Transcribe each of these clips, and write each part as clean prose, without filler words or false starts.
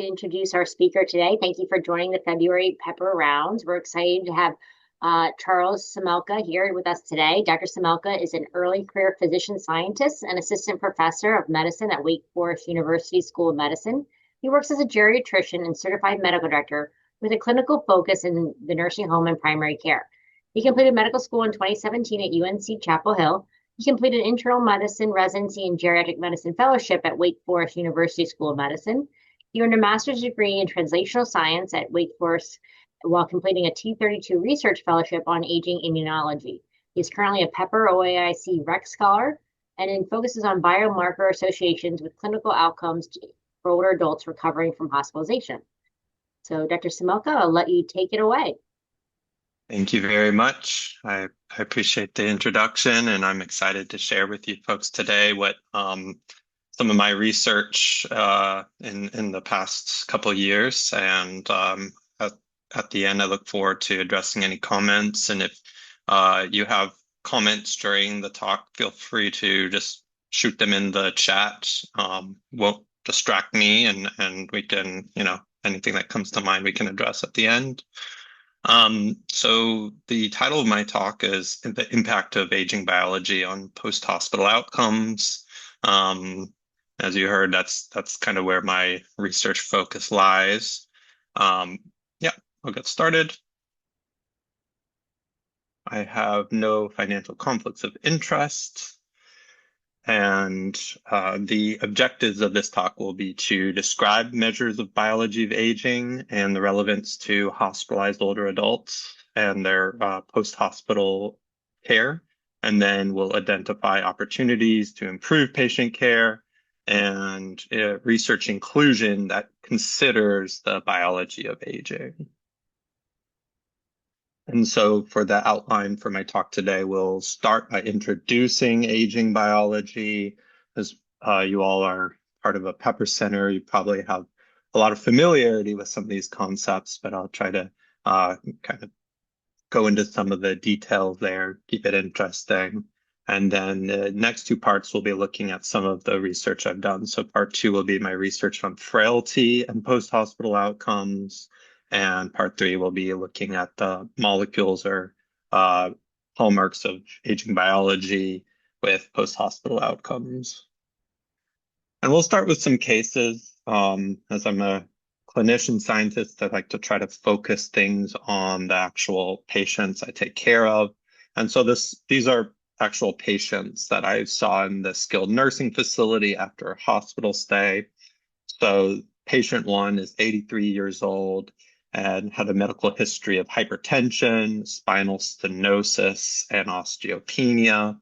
to introduce our speaker today. Thank you for joining the February Pepper Rounds. We're excited to have Charles Semelka here with us today. Dr. Semelka is an early career physician scientist and assistant professor of medicine at Wake Forest University School of Medicine. He works as a geriatrician and certified medical director with a clinical focus in the nursing home and primary care. He completed medical school in 2017 at UNC Chapel Hill. He completed internal medicine residency and geriatric medicine fellowship at Wake Forest University School of Medicine. He earned a master's degree in translational science at Wake Forest while completing a T32 research fellowship on aging immunology. He is currently a Pepper OAIC REC scholar and focuses on biomarker associations with clinical outcomes for older adults recovering from hospitalization. So, Dr. Semelka, I'll let you take it away. Thank you very much. I appreciate the introduction, and I'm excited to share with you folks today what some of my research in the past couple of years. And at the end, I look forward to addressing any comments. And if you have comments during the talk, feel free to just shoot them in the chat. Won't distract me, and we can, anything that comes to mind, we can address at the end. So the title of my talk is The Impact of Aging Biology on Post-Hospital Outcomes. As you heard, that's kind of where my research focus lies. Yeah, I'll get started. I have no financial conflicts of interest. And the objectives of this talk will be to describe measures of biology of aging and the relevance to hospitalized older adults and their post-hospital care. And then we'll identify opportunities to improve patient care and research inclusion that considers the biology of aging. And so for the outline for my talk today, we'll start by introducing aging biology. As you all are part of a Pepper Center, you probably have a lot of familiarity with some of these concepts, but I'll try to kind of go into some of the details there, keep it interesting. And then the next two parts, we'll be looking at some of the research I've done. So part two will be my research on frailty and post-hospital outcomes. And part three will be looking at the molecules or hallmarks of aging biology with post-hospital outcomes. And we'll start with some cases. As I'm a clinician scientist, I like to try to focus things on the actual patients I take care of. And so these are actual patients that I saw in the skilled nursing facility after a hospital stay. So patient one is 83 years old and had a medical history of hypertension, spinal stenosis, and osteopenia.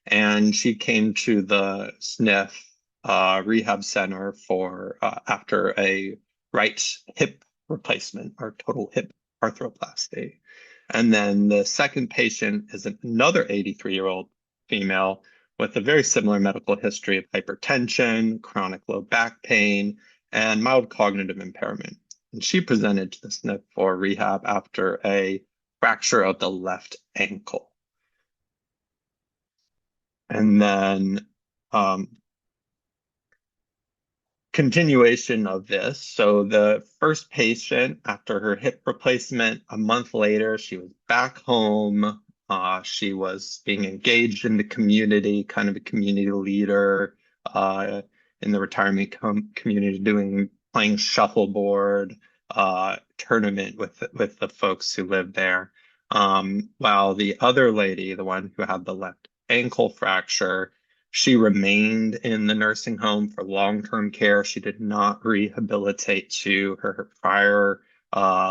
And she came to the SNF rehab center for after a right hip replacement or total hip arthroplasty. And then the second patient is another 83-year-old female with a very similar medical history of hypertension, chronic low back pain, and mild cognitive impairment. And she presented to the SNF for rehab after a fracture of the left ankle. And then continuation of this. So the first patient, after her hip replacement, a month later, she was back home. She was being engaged in the community, kind of a community leader in the retirement community, playing shuffleboard tournament with the folks who lived there. While the other lady, the one who had the left ankle fracture, she remained in the nursing home for long-term care. She did not rehabilitate to her prior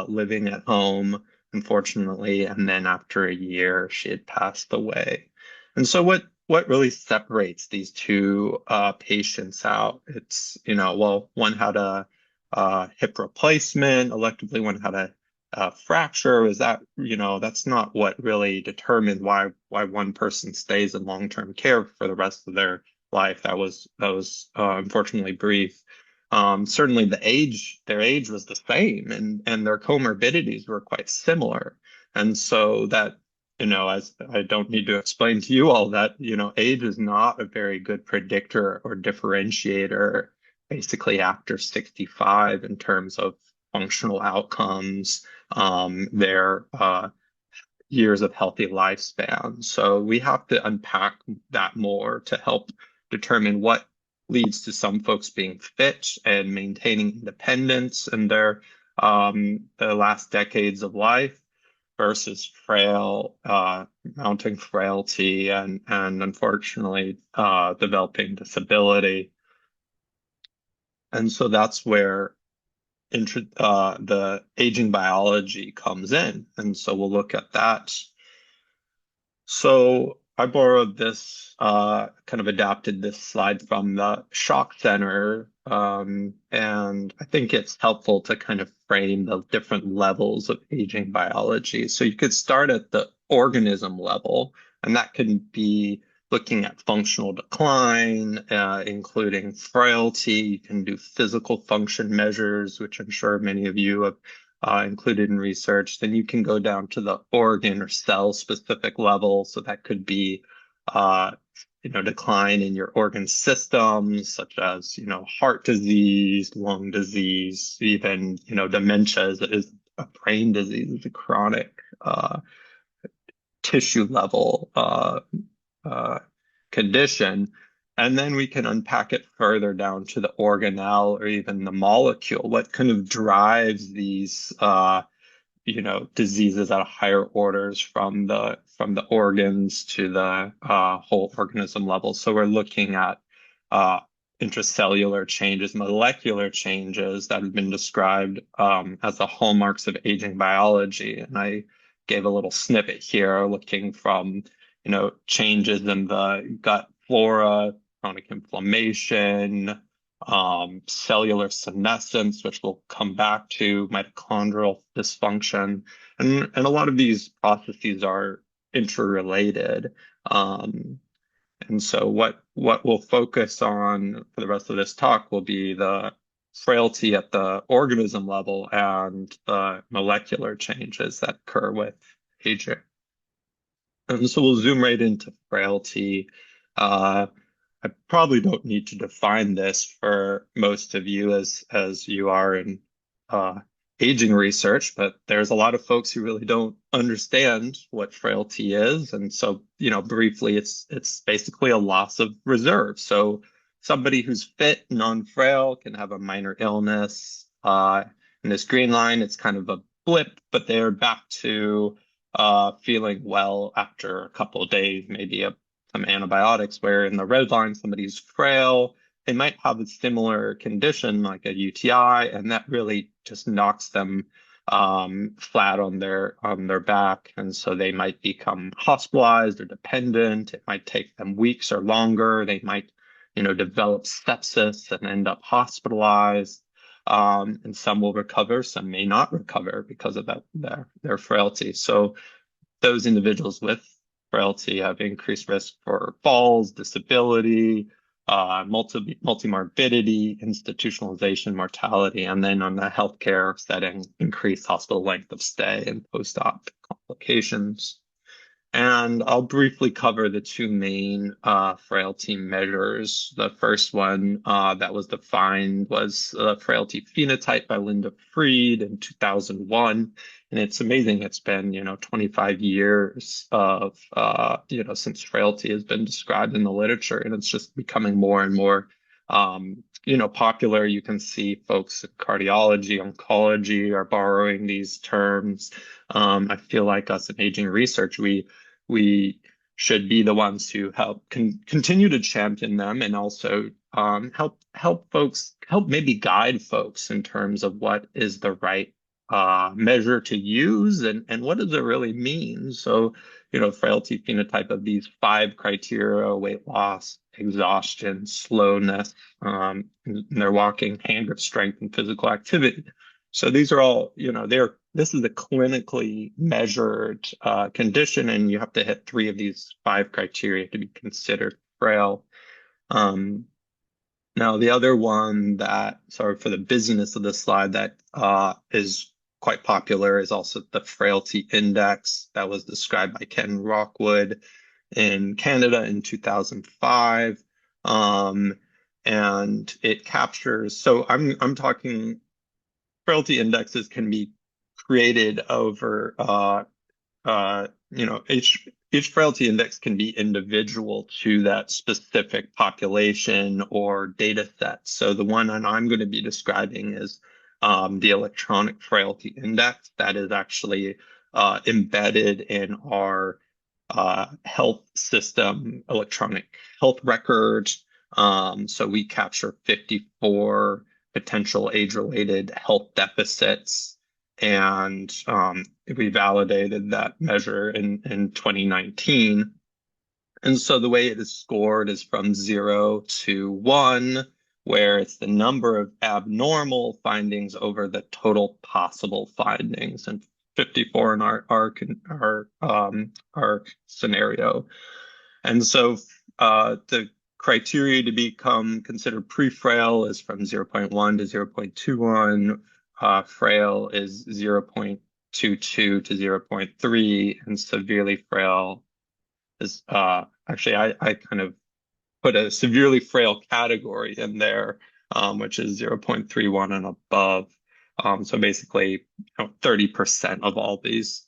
living at home, unfortunately. And then after a year, she had passed away. And so what really separates these two patients out? It's, well, one had a hip replacement, electively one had a fracture. Is that, that's not what really determined why one person stays in long-term care for the rest of their life. That was unfortunately brief. Certainly their age was the same, and their comorbidities were quite similar. And so that, as I don't need to explain to you all that, age is not a very good predictor or differentiator basically after 65 in terms of functional outcomes, their years of healthy lifespan. So we have to unpack that more to help determine what leads to some folks being fit and maintaining independence in their the last decades of life versus mounting frailty and unfortunately developing disability. And so that's where the aging biology comes in. And so we'll look at that. So I borrowed this, kind of adapted this slide from the Shock Center, and I think it's helpful to kind of frame the different levels of aging biology. So you could start at the organism level, and that can be looking at functional decline, including frailty. You can do physical function measures, which I'm sure many of you have included in research. Then you can go down to the organ or cell specific level. So that could be, decline in your organ systems, such as, heart disease, lung disease, even, dementia is a brain disease, is a chronic tissue level condition. And then we can unpack it further down to the organelle or even the molecule. What kind of drives these, diseases at higher orders from the organs to the whole organism level? So we're looking at intracellular changes, molecular changes that have been described as the hallmarks of aging biology. And I gave a little snippet here looking from, changes in the gut flora, chronic inflammation, cellular senescence, which we'll come back to, mitochondrial dysfunction. And a lot of these processes are interrelated. And so what we'll focus on for the rest of this talk will be the frailty at the organism level and the molecular changes that occur with aging. And so we'll zoom right into frailty. I probably don't need to define this for most of you as you are in aging research, but there's a lot of folks who really don't understand what frailty is. And so, briefly, it's basically a loss of reserve. So somebody who's fit, non-frail, can have a minor illness. In this green line, it's kind of a blip, but they're back to feeling well after a couple of days, maybe some antibiotics, where in the red line, somebody's frail. They might have a similar condition like a UTI, and that really just knocks them flat on their back. And so they might become hospitalized or dependent. It might take them weeks or longer. They might, develop sepsis and end up hospitalized. And some will recover, some may not recover because of their frailty. So those individuals with frailty have increased risk for falls, disability, multimorbidity, institutionalization, mortality, and then on the healthcare setting, increased hospital length of stay and post-op complications. And I'll briefly cover the two main frailty measures. The first one that was defined was the frailty phenotype by Linda Fried in 2001. And it's amazing. It's been, 25 years of, since frailty has been described in the literature, and it's just becoming more and more, popular. You can see folks in cardiology, oncology are borrowing these terms. I feel like us in aging research, we should be the ones who continue to champion them and also help maybe guide folks in terms of what is the right measure to use and what does it really mean. So, frailty phenotype of these 5 criteria: weight loss, exhaustion, slowness, and their walking, hand grip strength, and physical activity. So these are all, this is a clinically measured condition, and you have to hit 3 of these 5 criteria to be considered frail. Now, the other one sorry for the busyness of this slide, that is quite popular is also the Frailty Index that was described by Ken Rockwood in Canada in 2005. and it captures. So I'm talking frailty indexes can be created over each frailty index can be individual to that specific population or data set. So the one that I'm going to be describing is the electronic frailty index that is actually embedded in our health system, electronic health record. So we capture 54 potential age-related health deficits, and we validated that measure in 2019. And so the way it is scored is from 0 to 1, where it's the number of abnormal findings over the total possible findings, and 54 in our scenario. And so the criteria to become considered pre-frail is from 0.1 to 0.21. Frail is 0.22 to 0.3, and severely frail is actually I kind of put a severely frail category in there, which is 0.31 and above. So basically, 30% of all these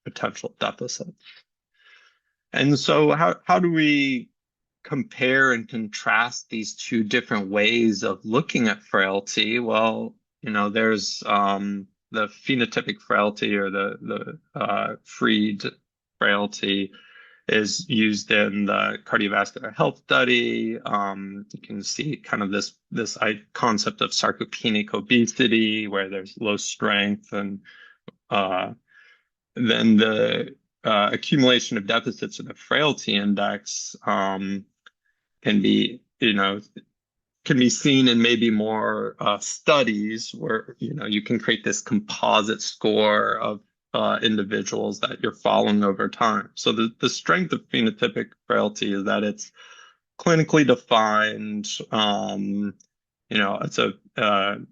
potential deficits. And so how do we compare and contrast these two different ways of looking at frailty? Well, there's the phenotypic frailty, or the Freed frailty, is used in the cardiovascular health study. You can see kind of this concept of sarcopenic obesity, where there's low strength, and then the accumulation of deficits in the frailty index can be seen in maybe more studies where you can create this composite score of individuals that you're following over time. So the strength of phenotypic frailty is that it's clinically defined. It's a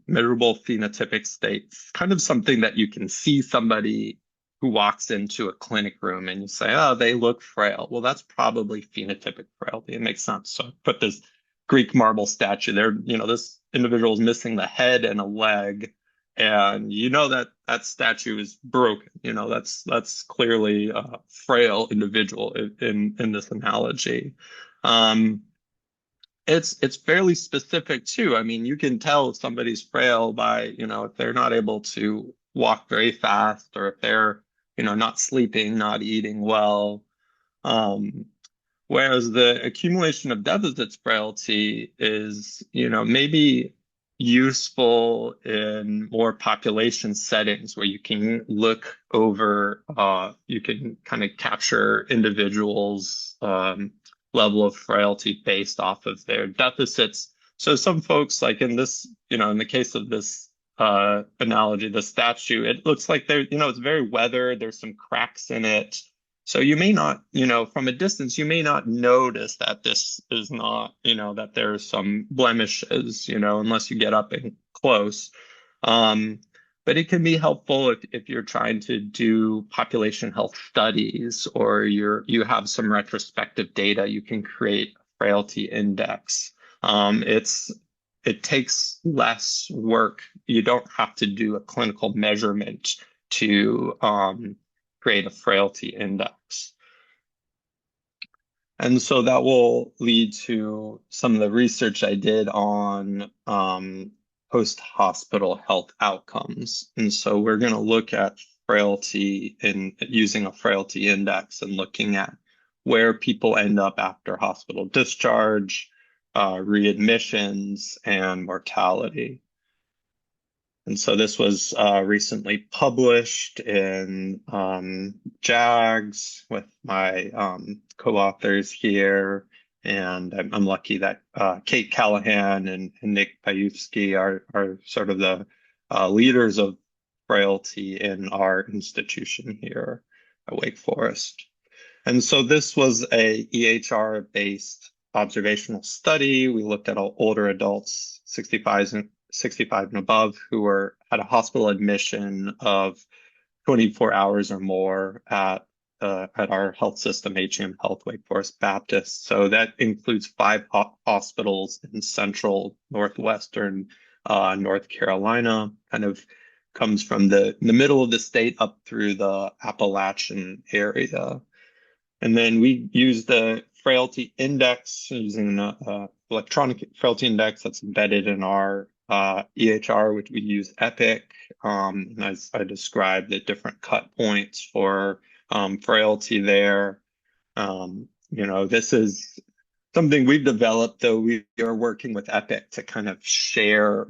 measurable phenotypic state. It's kind of something that you can see somebody who walks into a clinic room and you say, oh, they look frail. Well, that's probably phenotypic frailty. It makes sense. So put this Greek marble statue there. This individual is missing the head and a leg, and that statue is broken. That's clearly a frail individual in this analogy. It's fairly specific too. I mean, you can tell if somebody's frail by, if they're not able to walk very fast, or if they're, not sleeping, not eating well. Whereas the accumulation of deficits frailty is, maybe useful in more population settings where you can look over, you can kind of capture individuals' level of frailty based off of their deficits. So some folks, like in this, in the case of this analogy, the statue, it looks like it's very weathered. There's some cracks in it. So you may not, from a distance, you may not notice that this is not, that there's some blemishes, unless you get up and close. But it can be helpful if you're trying to do population health studies, or you have some retrospective data. You can create a frailty index. It takes less work. You don't have to do a clinical measurement to create a frailty index. And so that will lead to some of the research I did on post-hospital health outcomes. And so we're going to look at frailty in using a frailty index and looking at where people end up after hospital discharge, readmissions, and mortality. And so this was recently published in JAGS with my co-authors here. And I'm lucky that Kate Callahan and Nick Pajewski are sort of the leaders of frailty in our institution here at Wake Forest. And so this was a EHR-based observational study. We looked at all older adults, 65 and above, who had a hospital admission of 24 hours or more at at our health system, HM Health, Wake Forest Baptist. So that includes 5 hospitals in central Northwestern North Carolina, kind of comes from the middle of the state up through the Appalachian area. And then we use the frailty index using an electronic frailty index that's embedded in our EHR, which we use Epic. And as I described, the different cut points for frailty there. This is something we've developed, though we are working with Epic to kind of share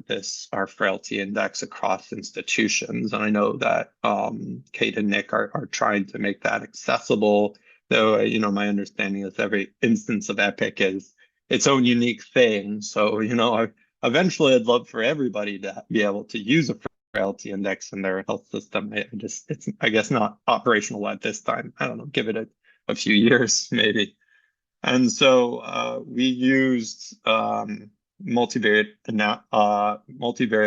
our frailty index across institutions. And I know that Kate and Nick are trying to make that accessible, though, my understanding is every instance of Epic is its own unique thing. So, eventually I'd love for everybody to be able to use a frailty index in their health system. It's, I guess, not operational at this time. I don't know, give it a few years, maybe. And so we used multivariate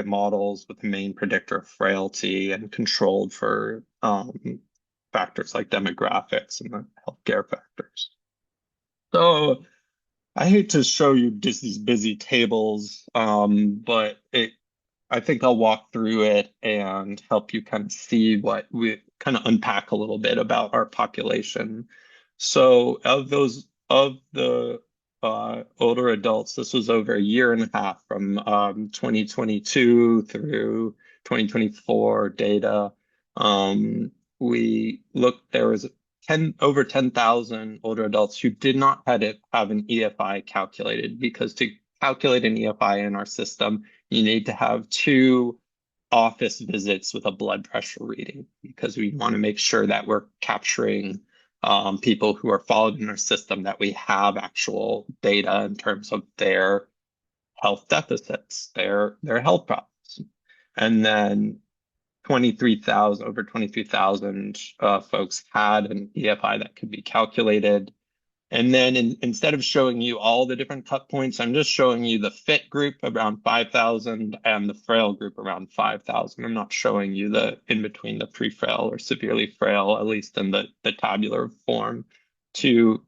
models with the main predictor of frailty and controlled for factors like demographics and the healthcare factors. So I hate to show you just these busy tables, but I think I'll walk through it and help you kind of see what we kind of unpack a little bit about our population. So of the older adults, this was over a year and a half from 2022 through 2024 data. We looked, there was over 10,000 older adults who did not have an EFI calculated, because to calculate an EFI in our system, you need to have 2 office visits with a blood pressure reading, because we want to make sure that we're capturing people who are followed in our system, that we have actual data in terms of their health deficits, their health problems. And then over 23,000 folks had an EFI that could be calculated. And then instead of showing you all the different cut points, I'm just showing you the fit group around 5,000 and the frail group around 5,000. I'm not showing you the in between, the pre-frail or severely frail, at least in the tabular form, to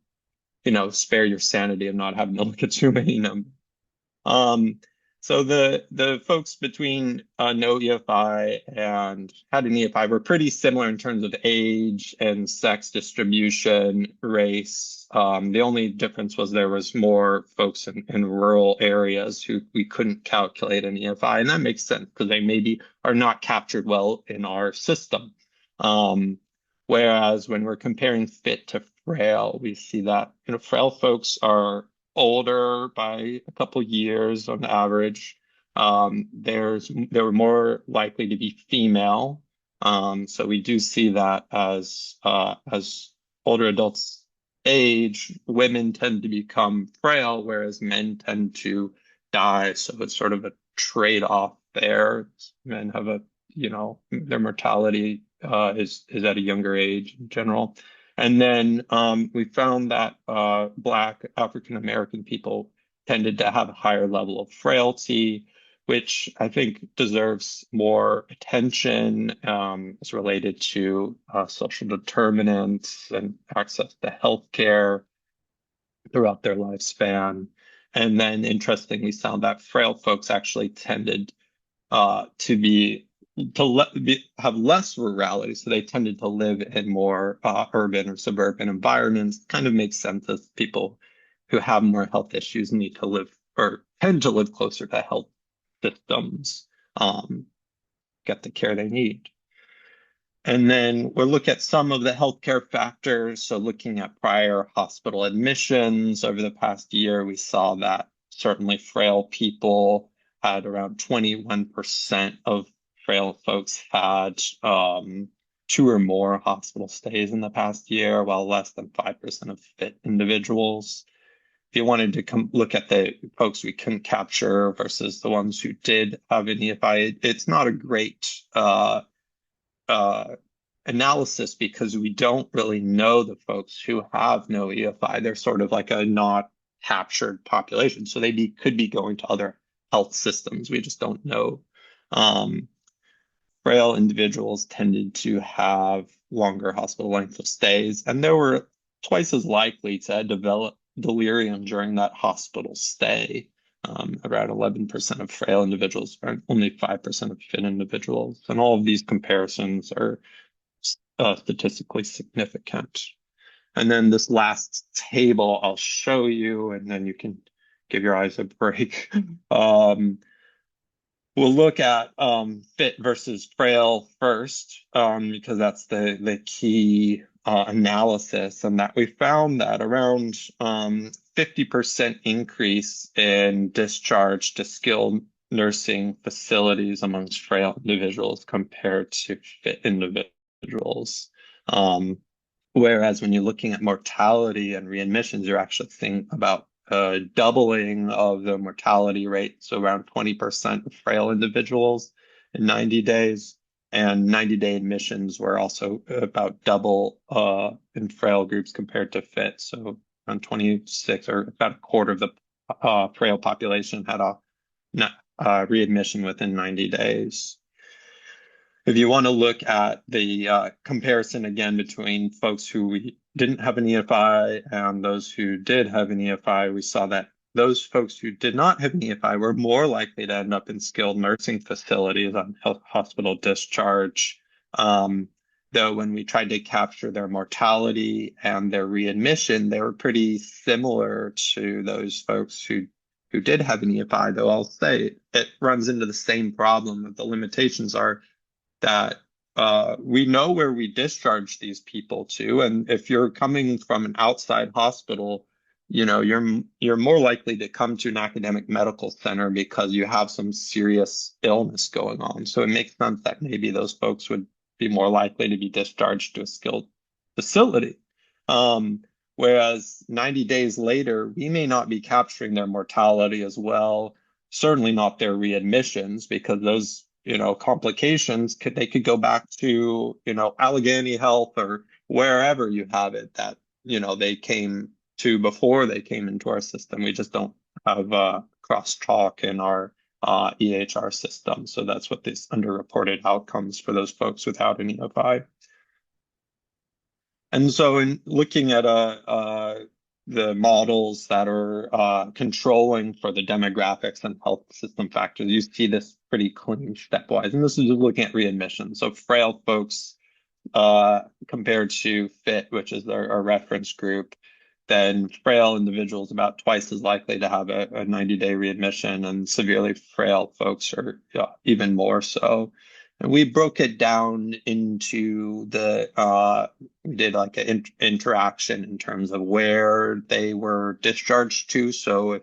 spare your sanity and not having to look at too many numbers. So the folks between no EFI and had an EFI were pretty similar in terms of age and sex distribution, race. The only difference was there was more folks in rural areas who we couldn't calculate an EFI, and that makes sense because they maybe are not captured well in our system. Whereas when we're comparing fit to frail, we see that frail folks are older by a couple years on average. They were more likely to be female. So we do see that as older adults age, women tend to become frail, whereas men tend to die. So it's sort of a trade-off there. Men have their mortality is at a younger age in general. And then we found that Black African American people tended to have a higher level of frailty, which I think deserves more attention. It's related to social determinants and access to healthcare throughout their lifespan. And then interestingly, we found that frail folks actually tended have less rurality, so they tended to live in more urban or suburban environments. Kind of makes sense, as people who have more health issues need to live or tend to live closer to health systems, get the care they need. And then we'll look at some of the healthcare factors. So looking at prior hospital admissions over the past year, we saw that certainly frail people had around 21% of frail folks had 2 or more hospital stays in the past year, while less than 5% of fit individuals. If you wanted to look at the folks we couldn't capture versus the ones who did have an EFI, it's not a great analysis, because we don't really know the folks who have no EFI. They're sort of like a not captured population. So could be going to other health systems. We just don't know. frail individuals tended to have longer hospital length of stays, and they were twice as likely to develop delirium during that hospital stay. Around 11% of frail individuals, and only 5% of fit individuals. And all of these comparisons are statistically significant. And then this last table I'll show you, and then you can give your eyes a break. We'll look at fit versus frail first, because that's the key analysis, and that we found that around 50% increase in discharge to skilled nursing facilities amongst frail individuals compared to fit individuals. Whereas when you're looking at mortality and readmissions, you're actually thinking about doubling of the mortality rate, so around 20% of frail individuals in 90 days, and 90-day admissions were also about double in frail groups compared to fit. So around 26, or about a quarter of the frail population had a readmission within 90 days. If you want to look at the comparison again between folks who didn't have an EFI and those who did have an EFI, we saw that those folks who did not have an EFI were more likely to end up in skilled nursing facilities on hospital discharge. Though when we tried to capture their mortality and their readmission, they were pretty similar to those folks who did have an EFI, though I'll say it runs into the same problem. The limitations are that we know where we discharge these people to, and if you're coming from an outside hospital, you're more likely to come to an academic medical center because you have some serious illness going on. So it makes sense that maybe those folks would be more likely to be discharged to a skilled facility. Whereas 90 days later, we may not be capturing their mortality as well, certainly not their readmissions, because those complications they could go back to, Allegheny Health or wherever you have it that, they came to before they came into our system. We just don't have crosstalk in our EHR system. So that's what these underreported outcomes for those folks without an EFI. And so in looking at the models that are controlling for the demographics and health system factors, you see this pretty clean stepwise. And this is just looking at readmission. So frail folks compared to fit, which is our reference group, then frail individuals about twice as likely to have a 90-day readmission, and severely frail folks are even more so. And we broke it down into we did like an interaction in terms of where they were discharged to. So if,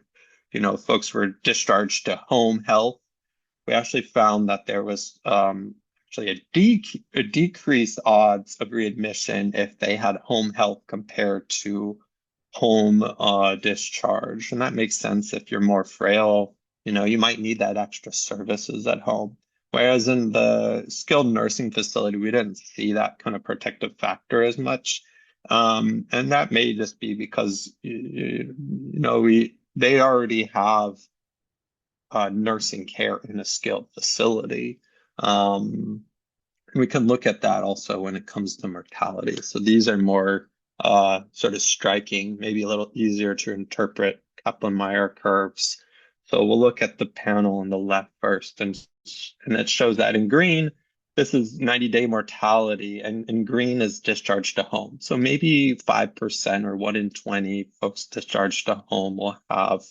folks were discharged to home health, we actually found that there was actually a decreased odds of readmission if they had home health compared to home discharge. And that makes sense. If you're more frail, you might need that extra services at home. Whereas in the skilled nursing facility, we didn't see that kind of protective factor as much. And that may just be because, they already have nursing care in a skilled facility. We can look at that also when it comes to mortality. So these are more sort of striking, maybe a little easier to interpret Kaplan-Meier curves. So we'll look at the panel on the left first, and it shows that in green, this is 90-day mortality, and in green is discharge to home. So maybe 5% or 1 in 20 folks discharged to home will have,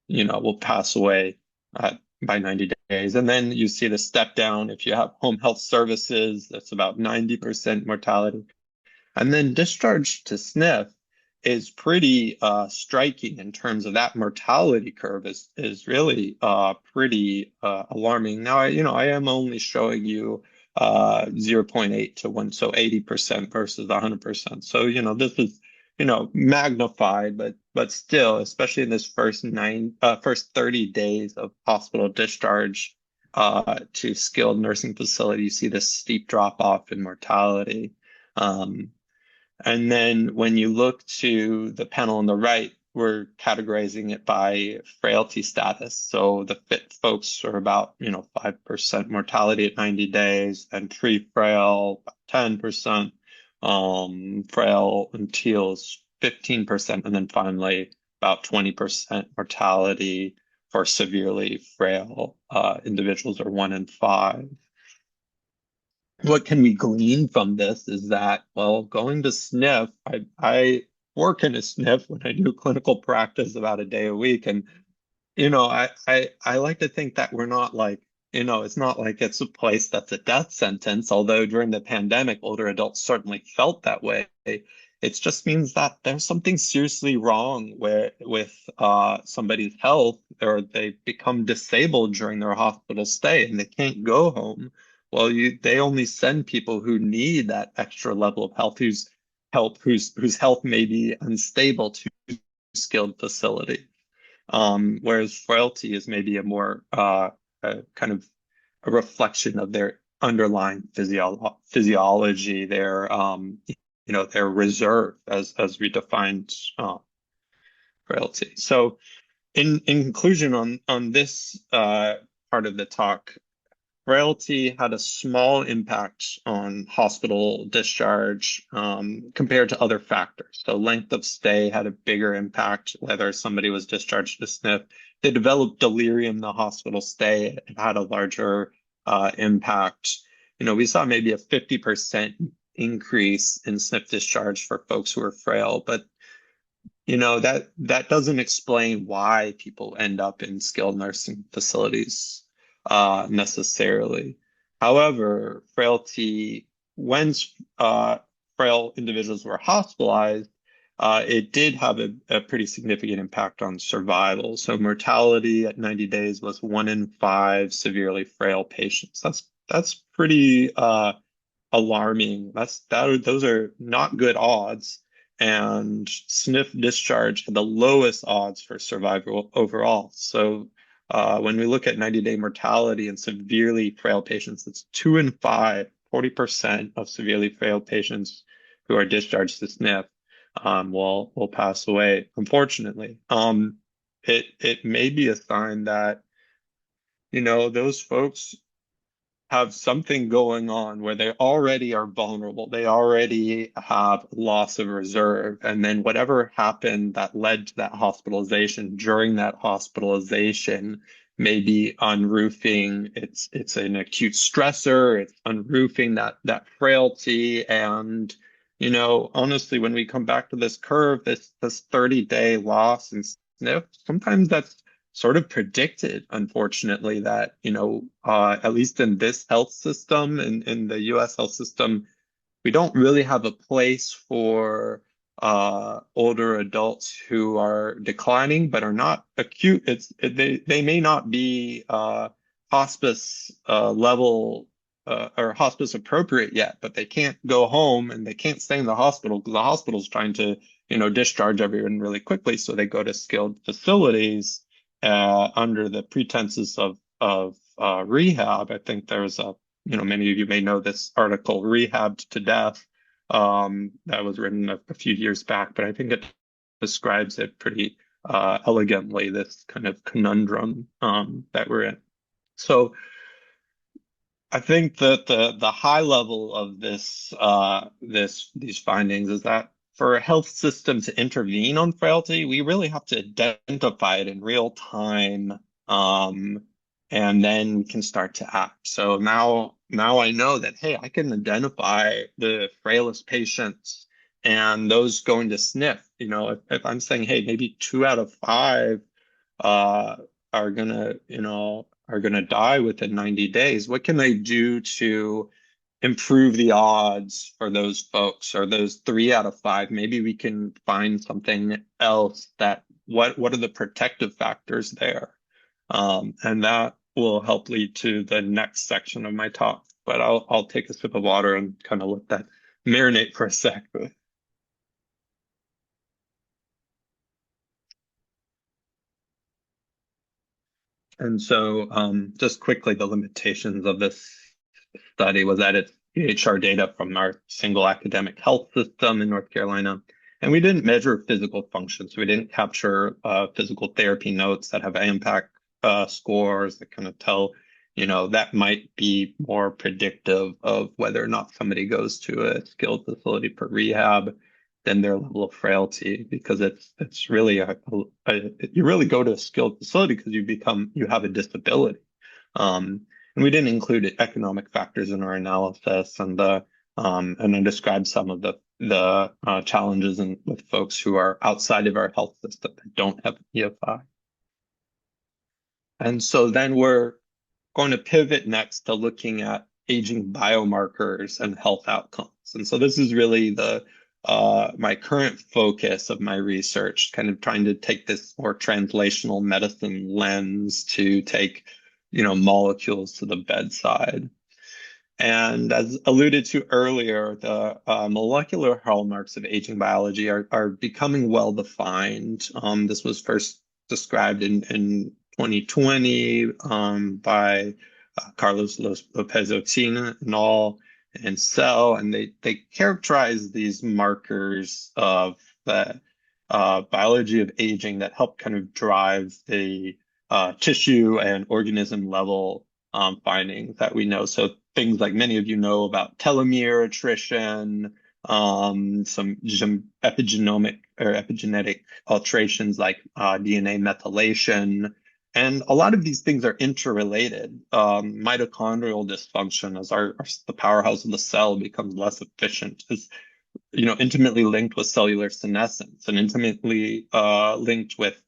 will pass away by 90 days. And then you see the step down. If you have home health services, that's about 90% mortality. And then discharge to SNF is pretty striking in terms of that mortality curve is really pretty alarming. Now, I am only showing you 0.8 to 1, so 80% versus 100%. So, this is, magnified, but still, especially in this first 30 days of hospital discharge to skilled nursing facility, you see this steep drop off in mortality. And then when you look to the panel on the right, we're categorizing it by frailty status. So the fit folks are about, 5% mortality at 90 days, and pre-frail, 10%, frail and teals, 15%, and then finally about 20% mortality for severely frail individuals, or 1 in 5. What can we glean from this is that, well, going to sniff, I work in a sniff when I do clinical practice about a day a week. And, I like to think that we're not like, it's not like it's a place that's a death sentence, although during the pandemic, older adults certainly felt that way. It just means that there's something seriously wrong with somebody's health, or they become disabled during their hospital stay and they can't go home. Well, they only send people who need that extra level of health, whose health may be unstable, to skilled facility. Whereas frailty is maybe a more kind of a reflection of their underlying physiology, their reserve, as we defined frailty. So, in conclusion on this part of the talk, frailty had a small impact on hospital discharge compared to other factors. So length of stay had a bigger impact, whether somebody was discharged to SNF. They developed delirium in the hospital stay. It had a larger impact. We saw maybe a 50% increase in SNF discharge for folks who are frail, but that doesn't explain why people end up in skilled nursing facilities necessarily. However, frailty, when frail individuals were hospitalized, it did have a pretty significant impact on survival. So mortality at 90 days was 1 in 5 severely frail patients. That's pretty alarming. Those are not good odds. And SNF discharge had the lowest odds for survival overall. So when we look at 90-day mortality in severely frail patients, it's 2 in 5, 40% of severely frail patients who are discharged to SNF will pass away, unfortunately. It may be a sign that, those folks have something going on where they already are vulnerable. They already have loss of reserve. And then whatever happened that led to that hospitalization, during that hospitalization, may be unroofing. It's an acute stressor. It's unroofing that frailty. And, honestly, when we come back to this curve, this 30-day loss in SNF, sometimes that's sort of predicted, unfortunately, that, at least in this health system, in the US health system, we don't really have a place for older adults who are declining but are not acute. They may not be hospice level or hospice appropriate yet, but they can't go home and they can't stay in the hospital because the hospital's trying to, discharge everyone really quickly. So they go to skilled facilities under the pretenses of rehab. I think there's many of you may know this article, Rehabbed to Death, that was written a few years back, but I think it describes it pretty elegantly, this kind of conundrum that we're in. So I think that the high level of these findings is that for a health system to intervene on frailty, we really have to identify it in real time, and then we can start to act. So now I know that, hey, I can identify the frailest patients and those going to SNF. If I'm saying, hey, maybe 2 out of 5 are gonna die within 90 days, what can I do to improve the odds for those folks, or those 3 out of 5? Maybe we can find something else what are the protective factors there? And that will help lead to the next section of my talk. But I'll take a sip of water and kind of let that marinate for a sec. And so just quickly, the limitations of this study was that it's EHR data from our single academic health system in North Carolina. And we didn't measure physical function. So we didn't capture physical therapy notes that have impact scores that kind of tell, that might be more predictive of whether or not somebody goes to a skilled facility for rehab than their level of frailty, because it's really you really go to a skilled facility because you have a disability. And we didn't include economic factors in our analysis, and I described some of the challenges with folks who are outside of our health system that don't have EFI. And so then we're going to pivot next to looking at aging biomarkers and health outcomes. And so this is really my current focus of my research, kind of trying to take this more translational medicine lens to take, molecules to the bedside. And as alluded to earlier, the molecular hallmarks of aging biology are becoming well defined. This was first described in 2020 by Carlos Lopez-Otina and all, and Cell, and they characterize these markers of the biology of aging that help kind of drive the tissue and organism level findings that we know. So things like many of you know about telomere attrition, some epigenomic or epigenetic alterations like DNA methylation. And a lot of these things are interrelated. Mitochondrial dysfunction, as the powerhouse of the cell becomes less efficient, is intimately linked with cellular senescence and intimately linked with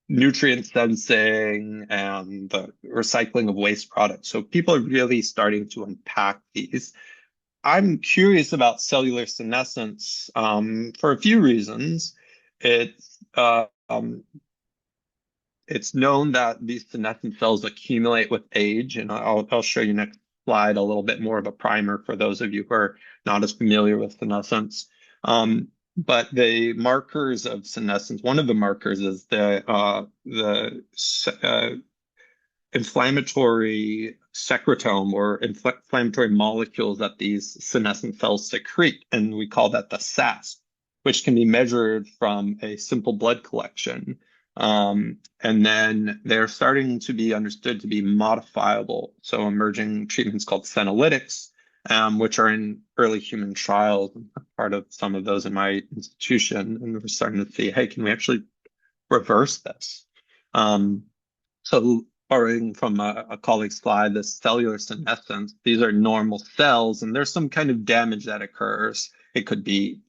nutrient sensing and the recycling of waste products. So people are really starting to unpack these. I'm curious about cellular senescence for a few reasons. It's known that these senescent cells accumulate with age, and I'll show you next slide a little bit more of a primer for those of you who are not as familiar with senescence. But the markers of senescence, one of the markers is the inflammatory secretome or inflammatory molecules that these senescent cells secrete, and we call that the SASP, which can be measured from a simple blood collection. And then they're starting to be understood to be modifiable. So emerging treatments called senolytics, which are in early human trials. I'm part of some of those in my institution, and we're starting to see, hey, can we actually reverse this? So borrowing from a colleague's slide, the cellular senescence, these are normal cells, and there's some kind of damage that occurs. It could be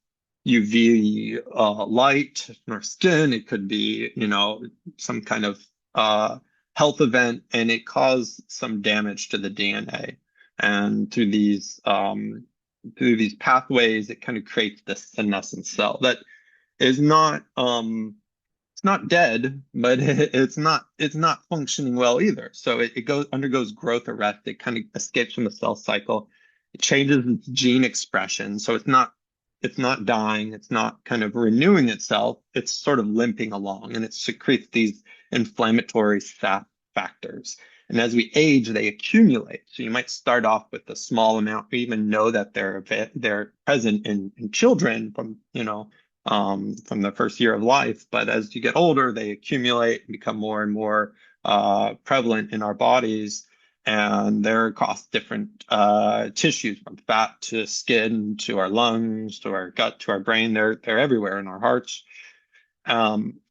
UV light or skin. It could be, some kind of health event, and it caused some damage to the DNA. And through these pathways, it kind of creates this senescent cell that is not it's not dead, but it's not functioning well either. So it undergoes growth arrest. It kind of escapes from the cell cycle. It changes its gene expression. So it's not dying. It's not kind of renewing itself. It's sort of limping along, and it secretes these inflammatory SAP factors. And as we age, they accumulate. So you might start off with a small amount. We even know that they're present in children from the first year of life. But as you get older, they accumulate and become more and more prevalent in our bodies. And they're across different tissues, from fat to skin to our lungs to our gut to our brain. They're everywhere in our hearts.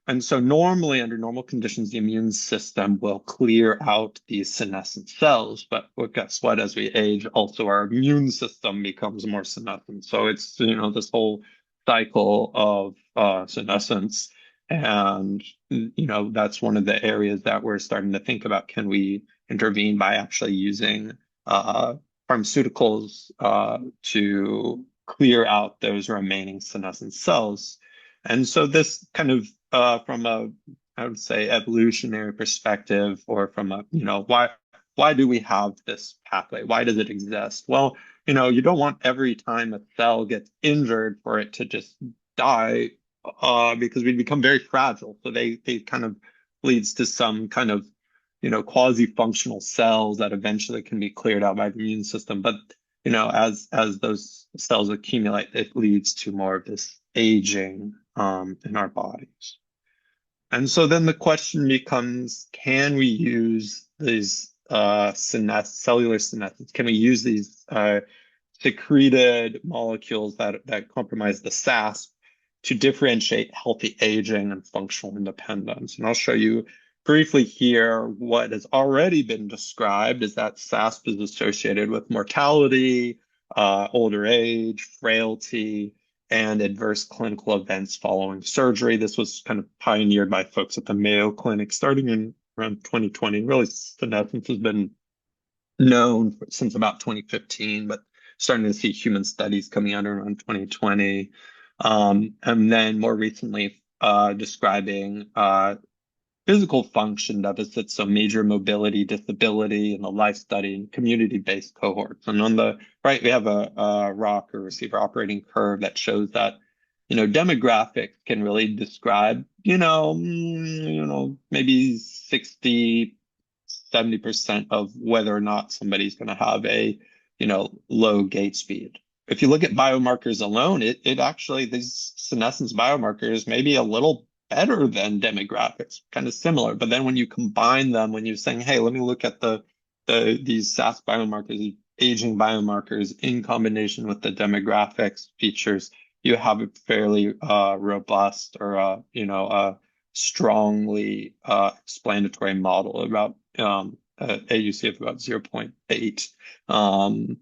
And so normally, under normal conditions, the immune system will clear out these senescent cells. But guess what? As we age, also our immune system becomes more senescent. So it's, this whole cycle of senescence. And, that's one of the areas that we're starting to think about. Can we intervene by actually using pharmaceuticals to clear out those remaining senescent cells? And so this kind of from I would say, evolutionary perspective, or from why do we have this pathway? Why does it exist? Well, you don't want every time a cell gets injured for it to just die, because we become very fragile. So they kind of leads to some kind of quasi-functional cells that eventually can be cleared out by the immune system. But as those cells accumulate, it leads to more of this aging in our bodies. And so then the question becomes, can we use these cellular senescence? Can we use these secreted molecules that compromise the SASP to differentiate healthy aging and functional independence? And I'll show you briefly here what has already been described is that SASP is associated with mortality, older age, frailty, and adverse clinical events following surgery. This was kind of pioneered by folks at the Mayo Clinic starting in around 2020. Really, senescence has been known since about 2015, but starting to see human studies coming out around 2020. And then more recently, describing physical function deficits, so major mobility disability in the life study and community-based cohorts. And on the right, we have a ROC or receiver operating curve that shows that, demographics can really describe, maybe 60, 70% of whether or not somebody's going to have a, low gait speed. If you look at biomarkers alone, it actually, these senescence biomarkers may be a little better than demographics, kind of similar. But then when you combine them, when you're saying, hey, let me look at these SAS biomarkers, aging biomarkers in combination with the demographics features, you have a fairly robust or a strongly explanatory model about AUC of about 0.8.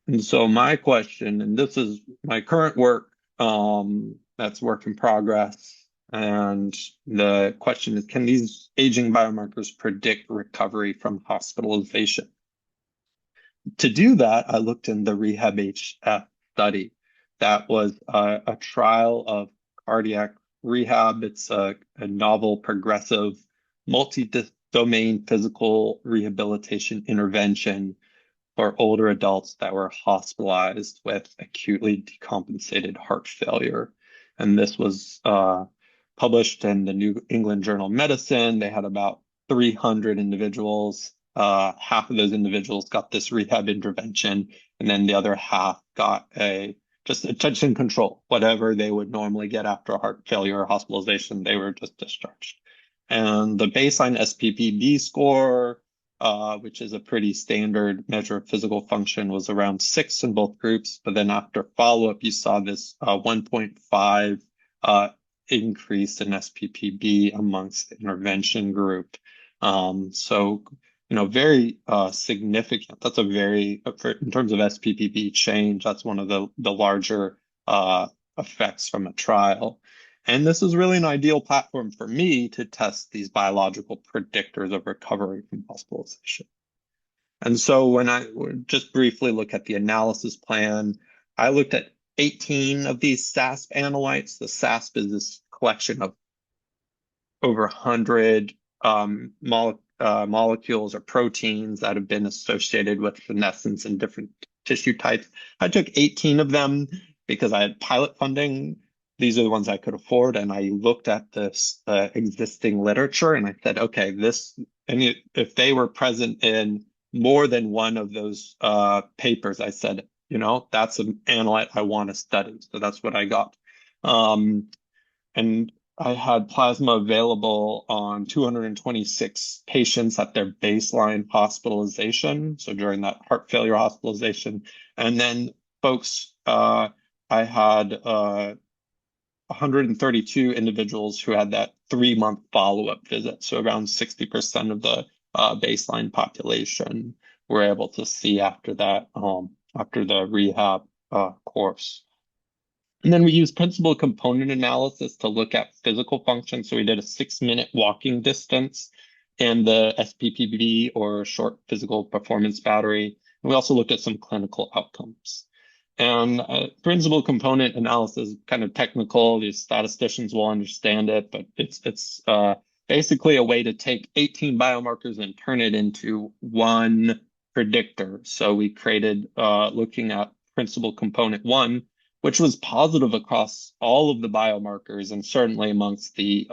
And so my question, and this is my current work, that's work in progress. And the question is, can these aging biomarkers predict recovery from hospitalization? To do that, I looked in the REHAB-HF study. That was a trial of cardiac rehab. It's a novel, progressive, multi-domain physical rehabilitation intervention for older adults that were hospitalized with acutely decompensated heart failure. And this was published in the New England Journal of Medicine. They had about 300 individuals. Half of those individuals got this rehab intervention, and then the other half got just attention control, whatever they would normally get after a heart failure or hospitalization, they were just discharged. And the baseline SPPB score, which is a pretty standard measure of physical function, was around 6 in both groups. But then after follow-up, you saw this 1.5 increase in SPPB amongst the intervention group. So, very significant. That's in terms of SPPB change, that's one of the larger effects from a trial. And this is really an ideal platform for me to test these biological predictors of recovery from hospitalization. And so when I just briefly look at the analysis plan, I looked at 18 of these SASP analytes. The SASP is this collection of over 100 molecules or proteins that have been associated with senescence in different tissue types. I took 18 of them because I had pilot funding. These are the ones I could afford. And I looked at this existing literature and I said, okay, if they were present in more than one of those papers, I said, that's an analyte I want to study. So that's what I got. And I had plasma available on 226 patients at their baseline hospitalization. So during that heart failure hospitalization. And then folks, I had 132 individuals who had that 3-month follow-up visit. So around 60% of the baseline population were able to see after that, after the rehab course. And then we used principal component analysis to look at physical function. So we did a 6-minute walking distance and the SPPB, or short physical performance battery. And we also looked at some clinical outcomes. And principal component analysis is kind of technical. These statisticians will understand it, but it's basically a way to take 18 biomarkers and turn it into one predictor. So we created, looking at principal component 1, which was positive across all of the biomarkers and certainly amongst the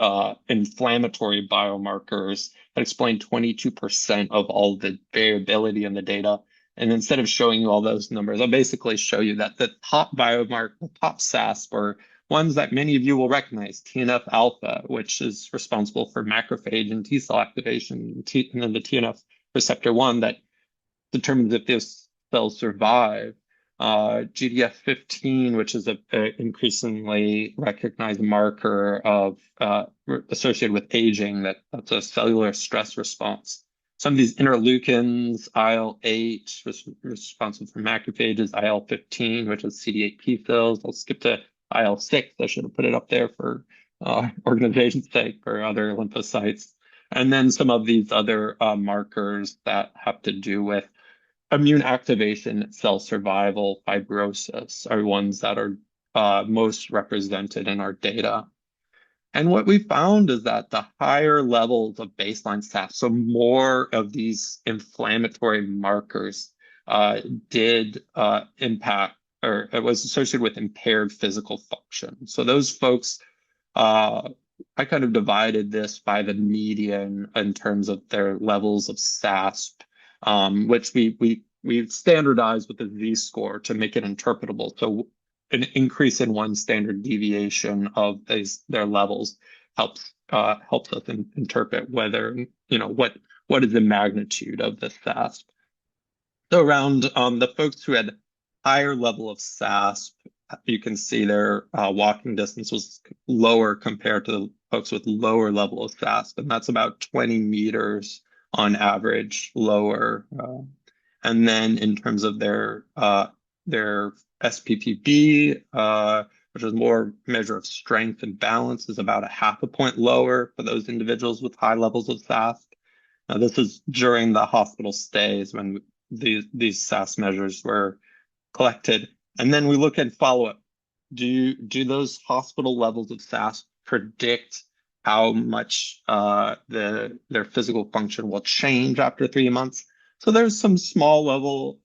inflammatory biomarkers that explained 22% of all the variability in the data. And instead of showing you all those numbers, I'll basically show you that the top biomarker, the top SASP, are ones that many of you will recognize: TNF alpha, which is responsible for macrophage and T cell activation, and then the TNF receptor 1 that determines if those cells survive. GDF15, which is a increasingly recognized marker of associated with aging, that's a cellular stress response. Some of these interleukins, IL-8, responsible for macrophages, IL-15, which is CD8 T cells. I'll skip to IL-6. I should have put it up there for organization's sake, for other lymphocytes. And then some of these other markers that have to do with immune activation, cell survival, fibrosis are ones that are most represented in our data. And what we found is that the higher levels of baseline SASP, so more of these inflammatory markers, did impact, or it was associated with impaired physical function. So those folks, I kind of divided this by the median in terms of their levels of SASP, which we standardized with a Z-score to make it interpretable. So an increase in one standard deviation of their levels helps us interpret whether, what is the magnitude of the SASP. So around the folks who had higher level of SASP, you can see their walking distance was lower compared to the folks with lower level of SASP, and that's about 20 meters on average lower. And then in terms of their SPPB, which is more measure of strength and balance, is about a half a point lower for those individuals with high levels of SASP. Now, this is during the hospital stays when these SASP measures were collected. And then we look at follow-up. Do those hospital levels of SASP predict how much their physical function will change after 3 months? So there's some small level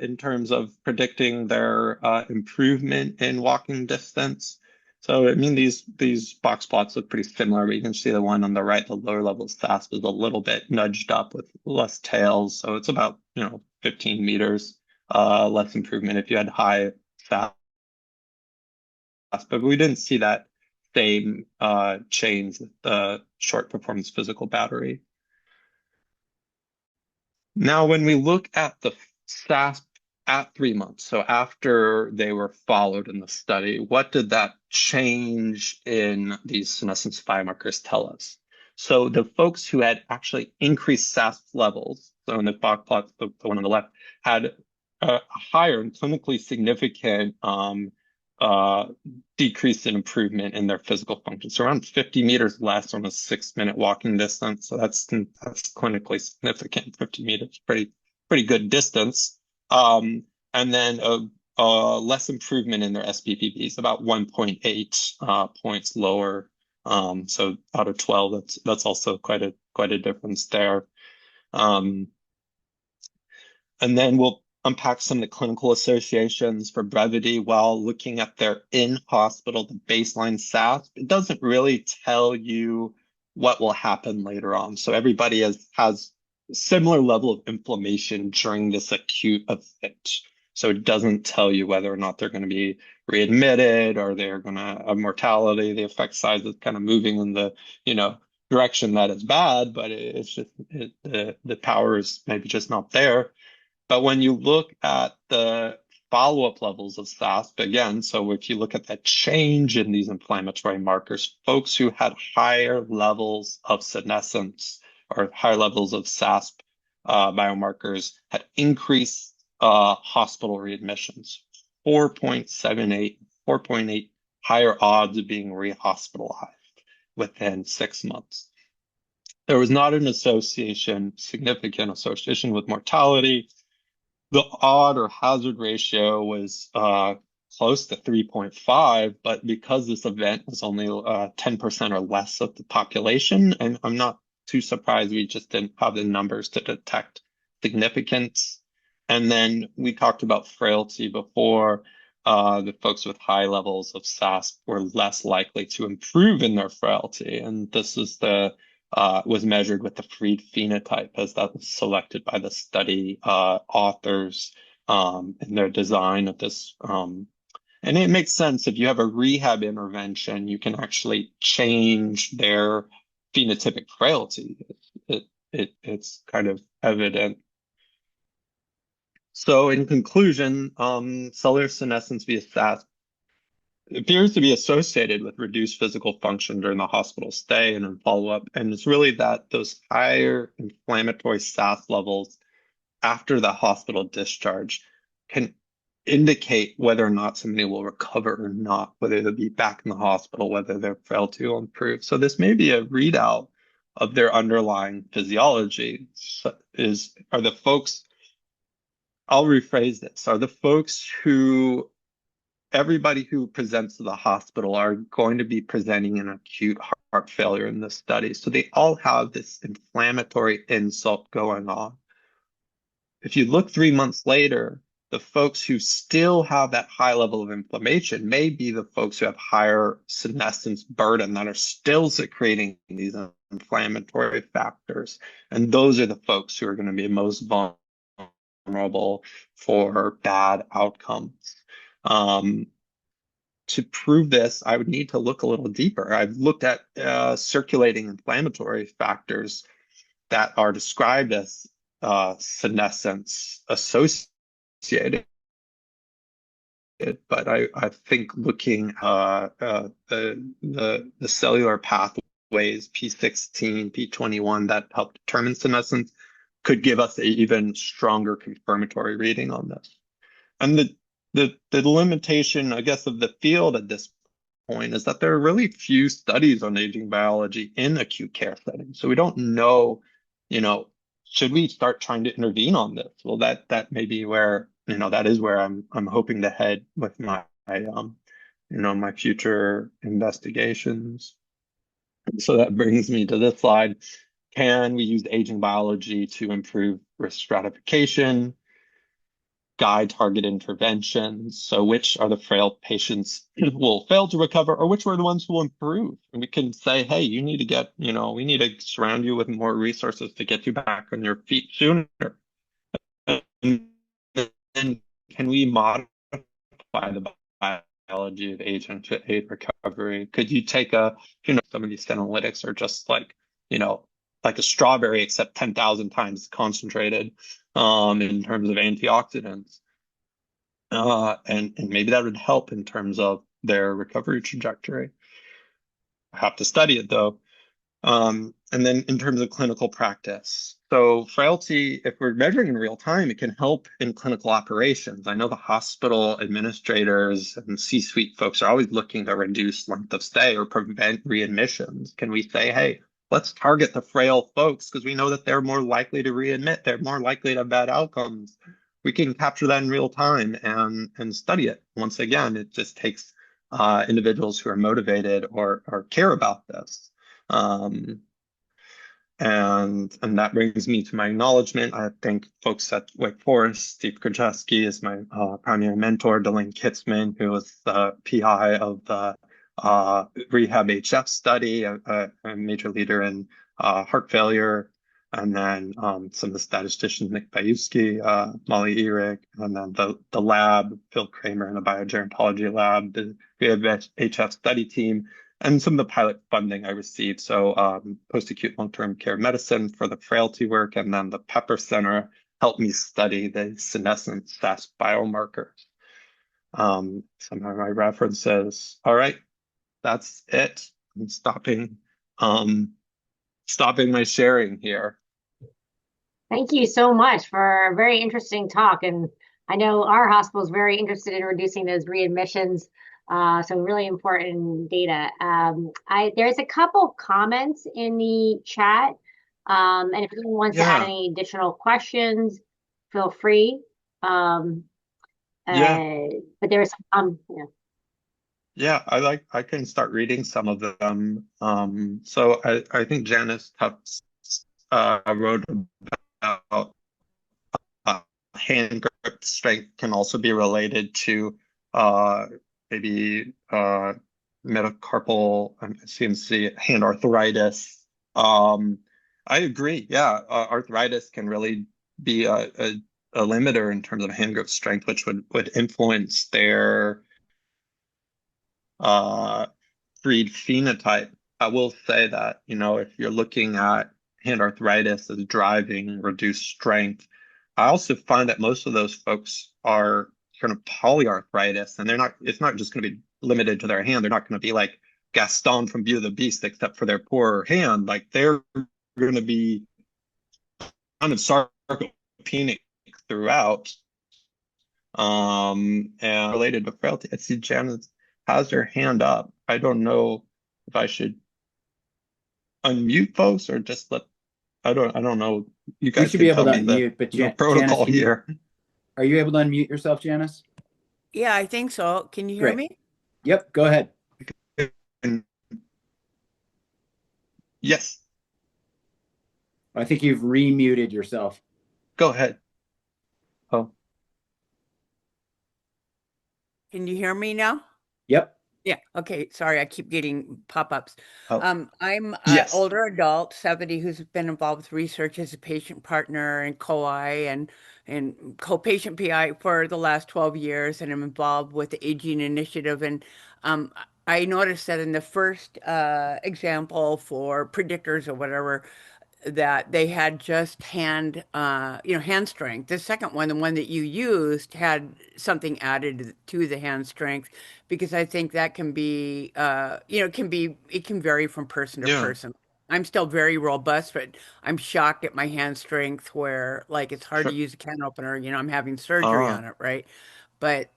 in terms of predicting their improvement in walking distance. So I mean, these box plots look pretty similar, but you can see the one on the right, the lower level SASP, is a little bit nudged up with less tails. So it's about 15 meters less improvement if you had high SASP. But we didn't see that same change with the short performance physical battery. Now, when we look at the SASP at 3 months, so after they were followed in the study, what did that change in these senescence biomarkers tell us? So the folks who had actually increased SASP levels, so in the box plot, the one on the left, had a higher and clinically significant decrease in improvement in their physical function. So around 50 meters less on a 6-minute walking distance. So that's clinically significant. 50 meters, pretty good distance. And then less improvement in their SPPBs, about 1.8 points lower. So out of 12, that's also quite a difference there. And then we'll unpack some of the clinical associations for brevity while looking at their in-hospital, the baseline SASP. It doesn't really tell you what will happen later on. So everybody has similar level of inflammation during this acute event. So it doesn't tell you whether or not they're going to be readmitted or they're going to have mortality. The effect size is kind of moving in the, direction that is bad, but it's just the power is maybe just not there. But when you look at the follow-up levels of SASP, again, so if you look at the change in these inflammatory markers, folks who had higher levels of senescence or higher levels of SASP biomarkers had increased hospital readmissions, 4.8 higher odds of being rehospitalized within 6 months. There was not an significant association with mortality. The odd or hazard ratio was close to 3.5, but because this event was only 10% or less of the population, and I'm not too surprised we just didn't have the numbers to detect significance. And then we talked about frailty before. The folks with high levels of SASP were less likely to improve in their frailty, and this is the was measured with the freed phenotype, as that was selected by the study authors in their design of this. And it makes sense. If you have a rehab intervention, you can actually change their phenotypic frailty. It's kind of evident. So in conclusion, cellular senescence via SAS appears to be associated with reduced physical function during the hospital stay and in follow-up. And it's really that those higher inflammatory SAS levels after the hospital discharge can indicate whether or not somebody will recover or not, whether they'll be back in the hospital, whether their frailty will improve. So this may be a readout of their underlying physiology. Are the folks, I'll rephrase this, are the folks who everybody who presents to the hospital are going to be presenting an acute heart failure in this study. So they all have this inflammatory insult going on. If you look 3 months later, the folks who still have that high level of inflammation may be the folks who have higher senescence burden that are still secreting these inflammatory factors. And those are the folks who are going to be most vulnerable for bad outcomes. To prove this, I would need to look a little deeper. I've looked at circulating inflammatory factors that are described as senescence associated. But I think looking the cellular pathways P16, P21 that help determine senescence could give us an even stronger confirmatory reading on this. And the limitation, I guess, of the field at this point is that there are really few studies on aging biology in acute care settings. So we don't know, should we start trying to intervene on this? Well, that may be where, that is where I'm hoping to head with my my future investigations. So that brings me to this slide. Can we use aging biology to improve risk stratification, guide target interventions? So which are the frail patients who will fail to recover, or which are the ones who will improve? And we can say, hey, you need to get, we need to surround you with more resources to get you back on your feet sooner. And then can we modify the biology of aging to aid recovery? Could you take some of these analytics are just like, like a strawberry, except 10,000 times concentrated in terms of antioxidants. And maybe that would help in terms of their recovery trajectory. I have to study it though. And then in terms of clinical practice. So frailty, if we're measuring in real time, it can help in clinical operations. I know the hospital administrators and C-suite folks are always looking to reduce length of stay or prevent readmissions. Can we say, hey, let's target the frail folks because we know that they're more likely to readmit, they're more likely to have bad outcomes. We can capture that in real time and study it. Once again, it just takes individuals who are motivated or care about this. And that brings me to my acknowledgement. I thank folks at Wake Forest. Steve Krajewski is my primary mentor. Delane Kitzman, who was the PI of the Rehab HF study, a major leader in heart failure. And then some of the statisticians, Nick Bayuski, Molly Eric, and then the lab, Phil Kramer in the biogerontology lab, the Rehab HF study team, and some of the pilot funding I received. So post-acute long-term care medicine for the frailty work, and then the Pepper Center helped me study the senescent SAS biomarkers. Some of my references. All right, that's it. I'm stopping my sharing here. Thank you so much for a very interesting talk. And I know our hospital is very interested in reducing those readmissions. So really important data. There's a couple comments in the chat. And if anyone wants to add any additional questions, feel free. But there's Yeah, I can start reading some of them. So I think Janice Tufts wrote about hand grip strength can also be related to maybe metacarpal CMC hand arthritis. Um, I agree. Yeah, arthritis can really be a limiter in terms of hand grip strength, which would influence their uh, breed phenotype. I will say that, if you're looking at hand arthritis as driving reduced strength, I also find that most of those folks are kind of polyarthritis, and it's not just going to be limited to their hand. They're not going to be like Gaston from Beauty and the Beast, except for their poor hand. Like they're going to be kind of sarcopenic throughout, and related to frailty. I see Janice has her hand up. I don't know if I should unmute folks or just let, I don't know. You You guys should be can able tell to me unmute, but the Janice, protocol here. are you able to unmute yourself, Janice? Yeah, I think so. Can you hear Great. me? Yep, go ahead. And yes, I think you've remuted yourself. go ahead. Oh, Can you hear me now? Yep. Yeah. Okay. Sorry, I keep getting pop-ups. oh, I'm an yes. older adult, 70, who's been involved with research as a patient partner and co-I and co-patient PI for the last 12 years, and I'm involved with the Aging Initiative. And um, I noticed that in the first example for predictors or whatever, that they had just hand strength. The second one, the one that you used, had something added to the hand strength because I think that can be, it can vary from person to Yeah, person. I'm still very robust, but I'm shocked at my hand strength where like it's hard to sure. use a can opener. I'm having surgery Ah, on it, right? But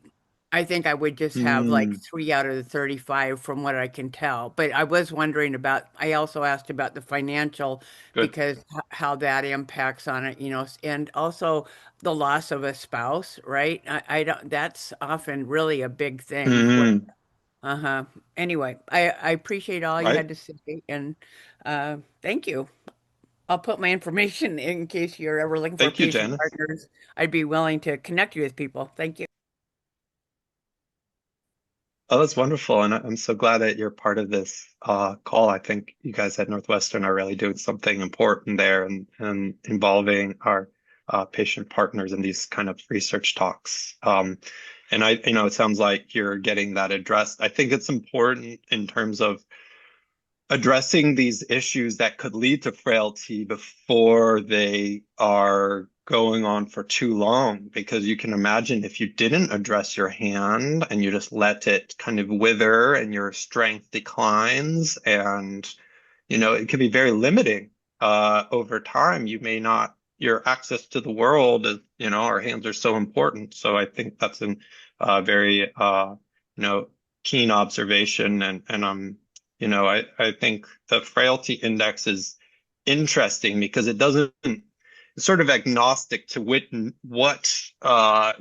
I think I would just have like hmm, 3 out of the 35 from what I can tell. But I was wondering about, I also asked about the financial good. because how that impacts on it, and also the loss of a spouse, right? I don't, that's often really a big thing where, Hmm, uh-huh. Anyway, I appreciate all you right. had to say and thank you. I'll put my information in case you're ever looking for Thank you, patient Janice. partners. I'd be willing to connect you with people. Thank you. Oh, that's wonderful. And I'm so glad that you're part of this call. I think you guys at Northwestern are really doing something important there and involving our patient partners in these kind of research talks. And it sounds like you're getting that addressed. I think it's important in terms of addressing these issues that could lead to frailty before they are going on for too long. Because you can imagine if you didn't address your hand and you just let it kind of wither and your strength declines, and it can be very limiting over time. You may not, your access to the world is, our hands are so important. So I think that's a very, keen observation. I think the frailty index is interesting because it doesn't, it's sort of agnostic to what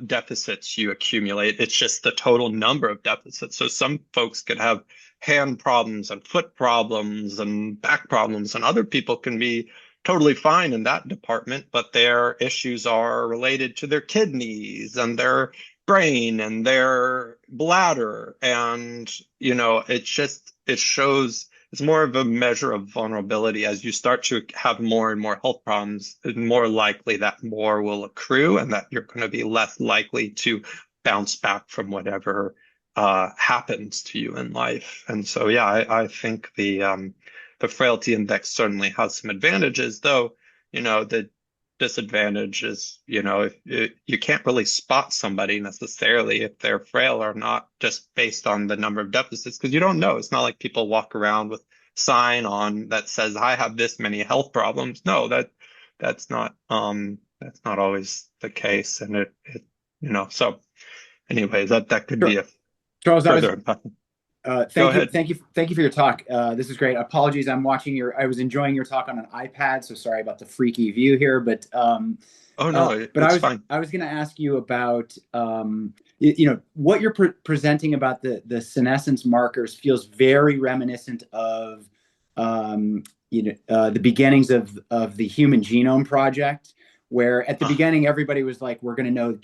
deficits you accumulate. It's just the total number of deficits. So some folks could have hand problems and foot problems and back problems, and other people can be totally fine in that department, but their issues are related to their kidneys and their brain and their bladder. And, it shows it's more of a measure of vulnerability. As you start to have more and more health problems, it's more likely that more will accrue and that you're going to be less likely to bounce back from whatever happens to you in life. And so, yeah, I think the frailty index certainly has some advantages, though, the disadvantage is, if you can't really spot somebody necessarily if they're frail or not, just based on the number of deficits, because you don't know. It's not like people walk around with sign on that says, I have this many health problems. No, that's not always the case. And so anyway, that could be Sure. a Charles, further impact. Go ahead. thank you for your talk. This is great. Apologies, I was enjoying your talk on an iPad, so sorry about the freaky view here. Oh no, But it's fine. I was going to ask you about what you're presenting about the senescence markers feels very reminiscent of the beginnings of the Human Genome Project, where at the Ah, beginning everybody was like, we're going to know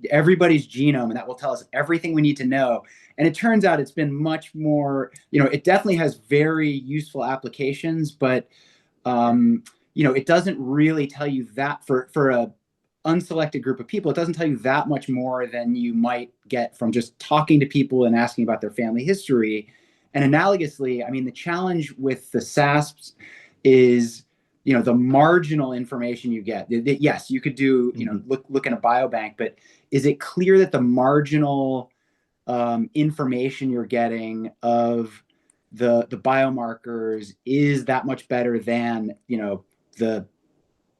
everybody's genome, and that will tell us everything we need to know. And it turns out it's been much more. It definitely has very useful applications, but it doesn't really tell you that for a unselected group of people, it doesn't tell you that much more than you might get from just talking to people and asking about their family history. And analogously, I mean, the challenge with the SASPs is, the marginal information you get. Yes, you could do, look in a biobank, but is it clear that the marginal information you're getting of the biomarkers is that much better than, the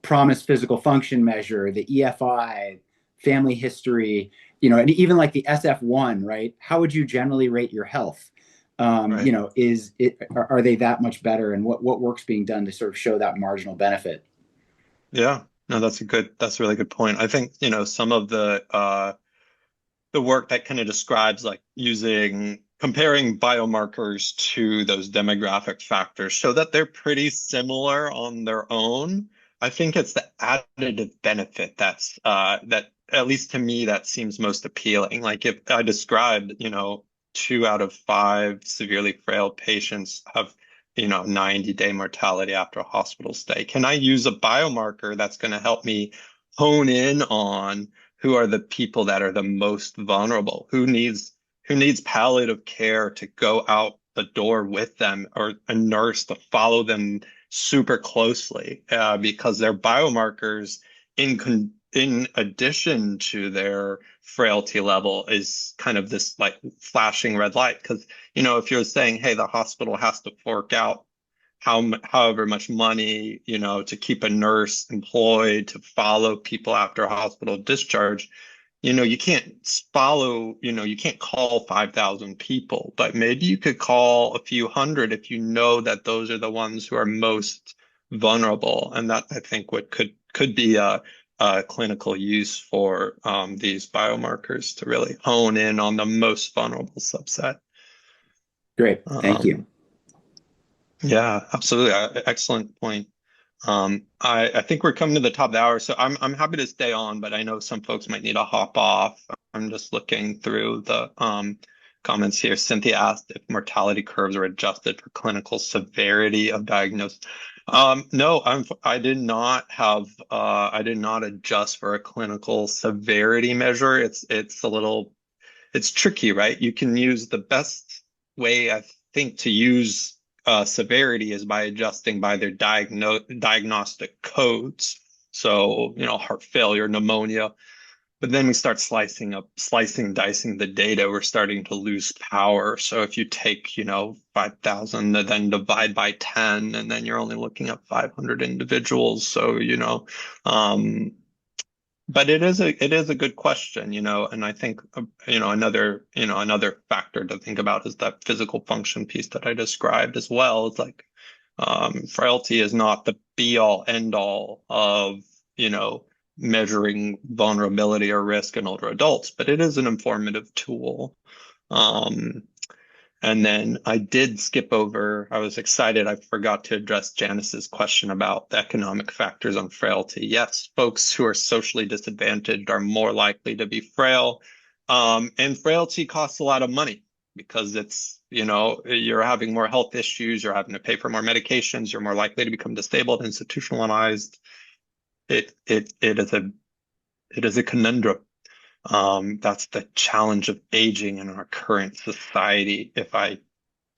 promised physical function measure, the EFI, family history, and even like the SF1, right? How would you generally rate your health? Right. Are they that much better, and what work's being done to sort of show that marginal benefit? Yeah. No, that's a really good point. I think, some of the work that kind of describes like comparing biomarkers to those demographic factors show that they're pretty similar on their own. I think it's the additive benefit that at least to me that seems most appealing. Like if I described, 2 out of 5 severely frail patients have 90-day mortality after a hospital stay. Can I use a biomarker that's going to help me hone in on who are the people that are the most vulnerable, who needs palliative care to go out the door with them, or a nurse to follow them super closely, because their biomarkers in addition to their frailty level is kind of this like flashing red light. Because, if you're saying, hey, the hospital has to fork out however much money, to keep a nurse employed to follow people after a hospital discharge, you can't you can't call 5,000 people, but maybe you could call a few hundred if you know that those are the ones who are most vulnerable. And that, I think, could be a clinical use for these biomarkers to really hone in on the most vulnerable subset. Great. Thank you. Yeah, absolutely. Excellent point. I think we're coming to the top of the hour, so I'm happy to stay on, but I know some folks might need to hop off. I'm just looking through the comments here. Cynthia asked if mortality curves are adjusted for clinical severity of diagnosis. No, I did not adjust for a clinical severity measure. It's tricky, right? You can use the best way, I think, to use severity is by adjusting by their diagnostic codes. So, heart failure, pneumonia. But then we start slicing, dicing the data, we're starting to lose power. So if you take, 5,000 and then divide by 10, and then you're only looking at 500 individuals. So, but it is a good question, and I think, another factor to think about is that physical function piece that I described as well. It's like, frailty is not the be all end all of, measuring vulnerability or risk in older adults, but it is an informative tool. And then I did skip over, I was excited, I forgot to address Janice's question about the economic factors on frailty. Yes, folks who are socially disadvantaged are more likely to be frail. And frailty costs a lot of money because it's, you're having more health issues, you're having to pay for more medications, you're more likely to become disabled, institutionalized. It is a conundrum. That's the challenge of aging in our current society, if I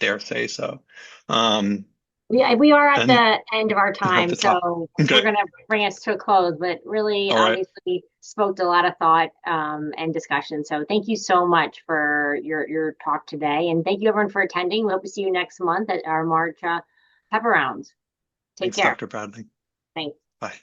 dare say so. We are at the end of our time, so okay. We're going to bring us to a close, but really, obviously, spoke to a lot of thought and discussion. So thank you so much for your talk today. And thank you, everyone, for attending. We hope to see you next month at our March Pepper Rounds. Take care. Thanks, Dr. Bradley. Thanks. Bye.